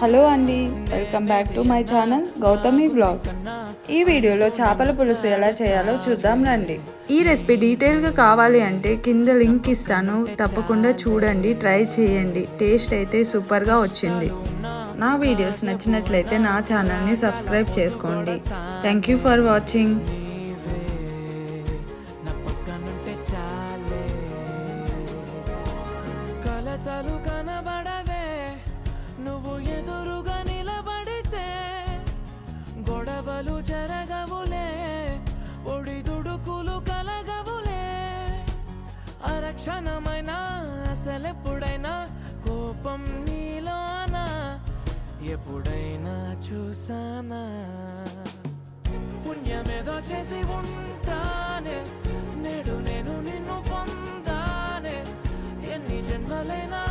Hello అండి, welcome back to my channel Gautami blogs. ఈ వీడియోలో చేపల పులుసు ఎలా చేయాలో చూద్దాం రండి. ఈ రెసిపీ డీటెయిల్గా కావాలి అంటే కింద లింక్ ఇస్తాను, తప్పకుండా చూడండి, ట్రై చేయండి. టేస్ట్ అయితే సూపర్గా వచ్చింది. నా వీడియోస్ నచ్చినట్లయితే నా ఛానల్ని సబ్స్క్రైబ్ చేసుకోండి. Thank you for watching. నువ్వు ఎదురుగా నిలబడితే గొడవలు జరగవులే, ఒడిదుడుకులు కలగవులే. అరక్షణమైన అసలెప్పుడైనా కోపం నీలోనా ఎప్పుడైనా చూసానా? పుణ్యమేదో చేసి ఉంటానే, నేడు నేను నిన్ను పొందానే. ఎన్ని జన్మలైనా